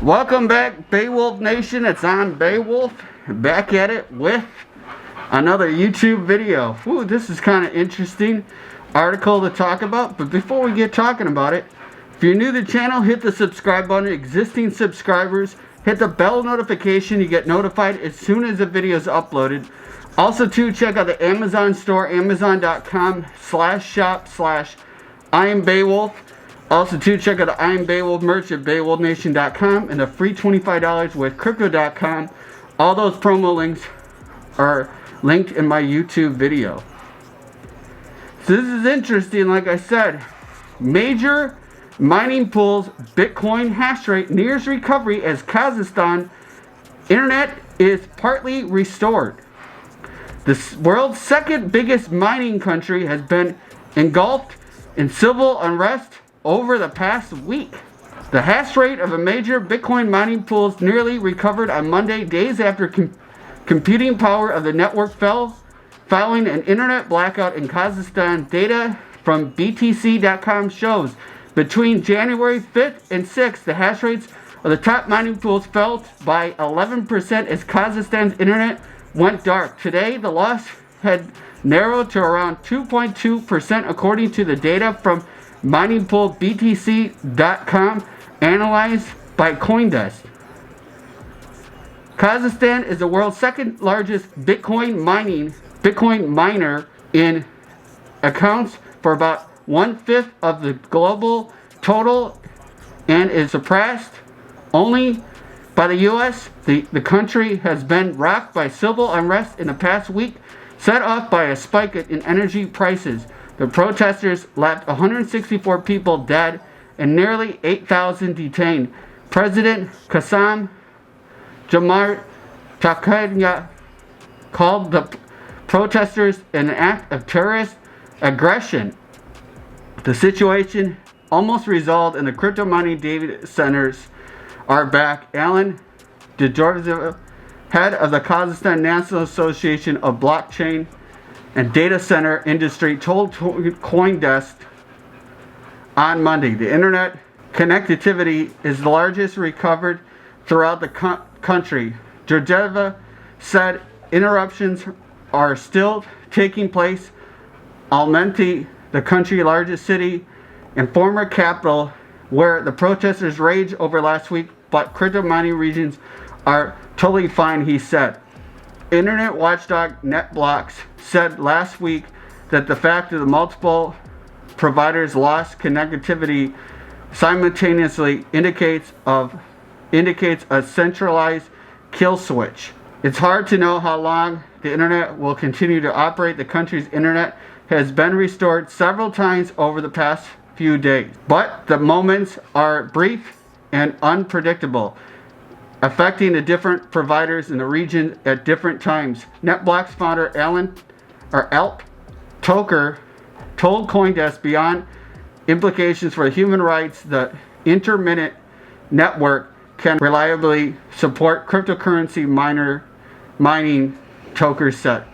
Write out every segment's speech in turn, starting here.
Welcome back, Beowulf Nation. It's on Beowulf, back at it with another YouTube video. Ooh, this is kind of interesting article to talk about, but before we get talking about it, if you're new to the channel, hit the subscribe button. Existing subscribers, hit the bell notification. You get notified as soon as the video is uploaded. Also, too, check out the Amazon store, amazon.com/shop/IamBeowulf. Also, too, check out the I Am Beowulf merch at BeowulfNation.com and the free $25 with Crypto.com. All those promo links are linked in my YouTube video. So this is interesting. Like I said, major mining pools Bitcoin hash rate nears recovery as Kazakhstan internet is partly restored. The world's second biggest mining country has been engulfed in civil unrest over the past week. The hash rate of a major Bitcoin mining pools nearly recovered on Monday, days after computing power of the network fell following an internet blackout in Kazakhstan. Data from BTC.com shows between January 5th and 6th, the hash rates of the top mining pools fell by 11% as Kazakhstan's internet went dark. Today, the loss had narrowed to around 2.2% according to the data from mining pool BTC.com analyzed by CoinDesk. Kazakhstan is the world's second largest Bitcoin miner in accounts for about 1/5 of the global total and is surpassed only by the US. The country has been rocked by civil unrest in the past week, set off by a spike in energy prices. The protesters left 164 people dead and nearly 8,000 detained. President Kassym-Jomart Tokayev called the protesters an act of terrorist aggression. The situation almost resolved and the crypto mining data centers are back. Alan Djordjev, head of the Kazakhstan National Association of Blockchain and Data Center Industry, told CoinDesk on Monday the internet connectivity is the largest recovered throughout the country. Djordjev said interruptions are still taking place. Almaty, the country's largest city and former capital, where the protesters raged over last week, but crypto mining regions are totally fine, he said. Internet watchdog NetBlocks said last week that the fact that the multiple providers lost connectivity simultaneously indicates a centralized kill switch. It's hard to know how long the internet will continue to operate. The country's internet has been restored several times over the past few days, but the moments are brief and unpredictable, affecting the different providers in the region at different times. NetBlocks founder Alp Toker told CoinDesk beyond implications for human rights, the intermittent network can reliably support cryptocurrency mining, Toker said.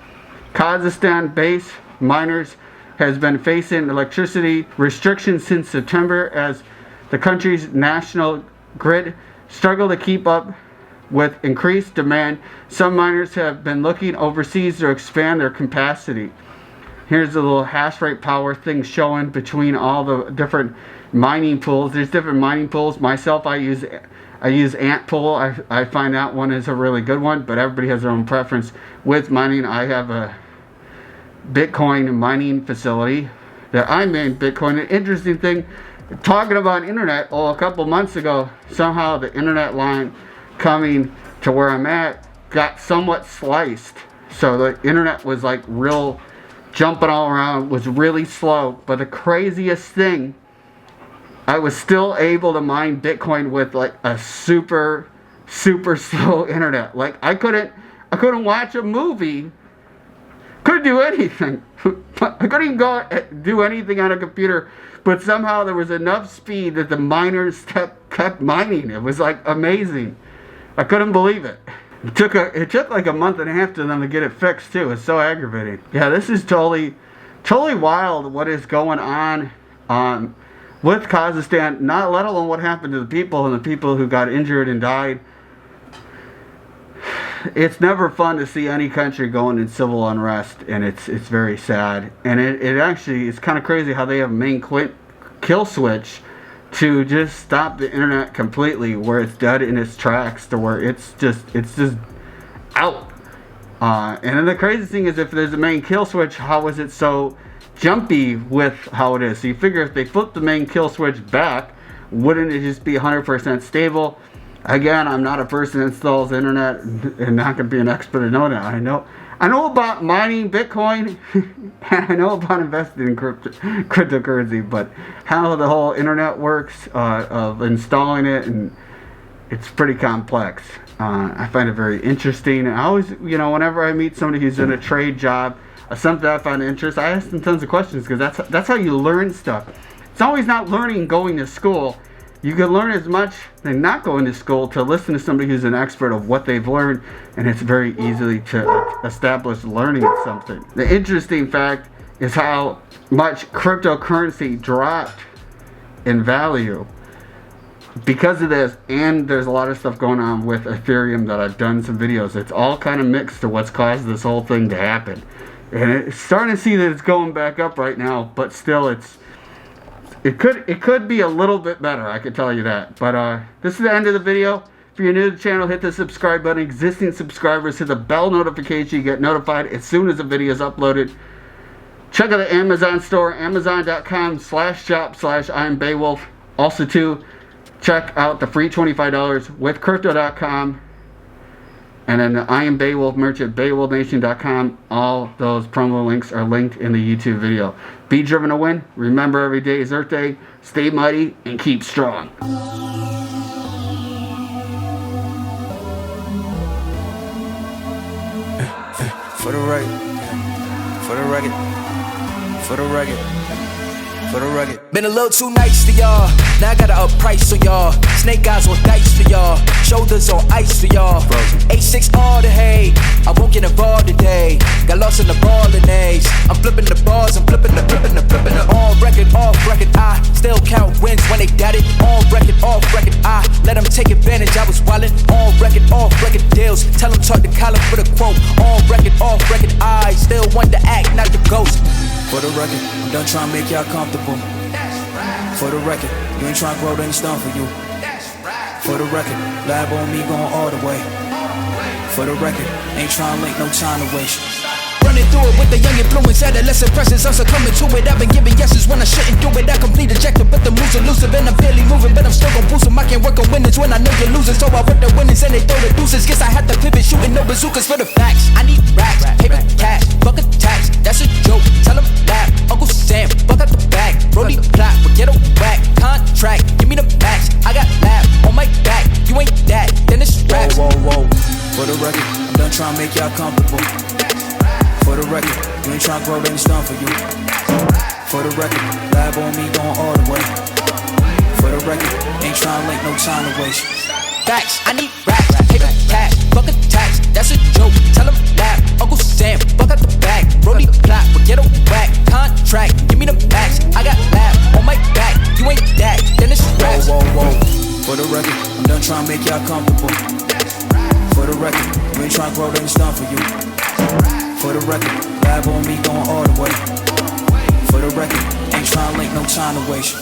Kazakhstan-based miners has been facing electricity restrictions since September as the country's national grid struggle to keep up with increased demand. Some miners have been looking overseas to expand their capacity. Here's a little hash rate power thing showing between all the different mining pools. There's different mining pools. Myself, I use Ant Pool. I find that one is a really good one, but everybody has their own preference with mining. I have a Bitcoin mining facility that I mine Bitcoin. An interesting thing, talking about internet, a couple months ago, somehow the internet line coming to where I'm at got somewhat sliced. So the internet was like real, jumping all around, was really slow. But the craziest thing, I was still able to mine Bitcoin with like a super slow internet. Like I couldn't watch a movie, couldn't do anything. I couldn't even go do anything on a computer, but somehow there was enough speed that the miners kept mining. It was like amazing. I couldn't believe it. It took like a month and a half to them to get it fixed too. It's so aggravating. Yeah, this is totally wild what is going on with Kazakhstan, not let alone what happened to the people and the people who got injured and died. It's never fun to see any country going in civil unrest, and it's very sad. And it actually, it's kind of crazy how they have a main kill switch to just stop the internet completely, where it's dead in its tracks, to where it's just out. And then the crazy thing is, if there's a main kill switch, how is it so jumpy with how it is? So you figure if they flip the main kill switch back, wouldn't it just be 100% stable? Again, I'm not a person that installs the internet and not going to be an expert to know that. I know about mining Bitcoin and I know about investing in cryptocurrency, but how the whole internet works, of installing it, and it's pretty complex. I find it very interesting. And I always, whenever I meet somebody who's in a trade job, something I find interest, I ask them tons of questions, because that's how you learn stuff. It's always not learning going to school. You can learn as much than not going to school to listen to somebody who's an expert of what they've learned, and it's very easily to establish learning of something. The interesting fact is how much cryptocurrency dropped in value because of this, and there's a lot of stuff going on with Ethereum that I've done some videos. It's all kind of mixed to what's caused this whole thing to happen. And it's starting to see that it's going back up right now, but still it could be a little bit better, I could tell you that. But this is the end of the video. If you're new to the channel, hit the subscribe button. Existing subscribers, hit the bell notification. You get notified as soon as a video is uploaded. Check out the Amazon store, amazon.com/shop/IamBeowulf. Also too, check out the free $25 with crypto.com. And then the I Am Beowulf merch at BeowulfNation.com. All those promo links are linked in the YouTube video. Be driven to win. Remember, every day is Earth Day. Stay mighty and keep strong. For the rugged, for the rugged, for the rugged, for the rugged. Been a little too nice to y'all. Now I gotta up price on y'all. Snake eyes on dice for y'all. Shoulders on ice for y'all. 8-6 all the hay. I won't get involved today. Got lost in the ball and A's. I'm flipping the bars, I'm flipping the on record, off record. I still count wins when they got it. On record, off record. I let them take advantage. I was wildin'. On record, off record deals. Tell them talk to Colin for the quote. On record, off record. I still want to act, not the ghost. For the record, I'm done trying to make y'all comfortable. For the record, you ain't trying to grow, then it's done for you. For the record, lab on me going all the way. For the record, ain't trying to make no time to waste. Running through it with the young influence, adolescent presence, I'm succumbing to it. I've been giving yeses when I shouldn't do it. I complete ejected, but the moves elusive, and I'm barely moving, but I'm still gon' boost them. I can't work on winners when I know you're losing, so I whip the winners and they throw the deuces. Guess I had to pivot, shooting no bazookas for the facts. I need racks, paper cash, fuck a tax. That's a joke. Tell them laugh. Uncle Sam, fuck out the bag. Brody plot, forget a whack. Contract, give me the max. I got laugh on my back. You ain't that, then it's raps. Whoa, whoa, whoa. For the record, I'm done trying to make y'all comfortable. For the record, you ain't tryna grow, then it's done for you. For the record, lab on me going all the way. For the record, ain't tryna make no time to waste. Facts, I need racks, paper cash, fuck a tax, that's a joke. Tell them laugh, Uncle Sam, fuck out the bag. Brody plot, forget a whack. Contract, give me the max. I got laugh on my back. You ain't that, then it's raps. Whoa, whoa, whoa. For the record, I'm done tryna make y'all comfortable. For the record, you ain't tryna grow, then it's done for you. For the record, lab on me going all the way. For the record, ain't tryna make no time to waste.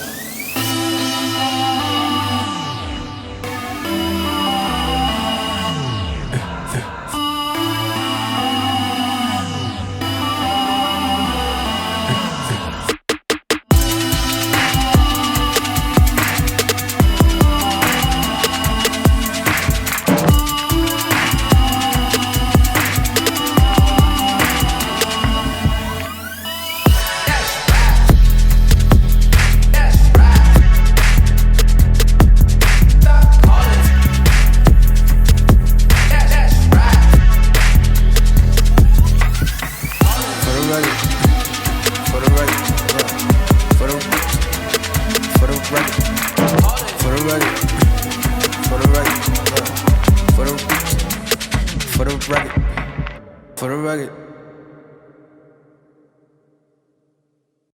For the rugged.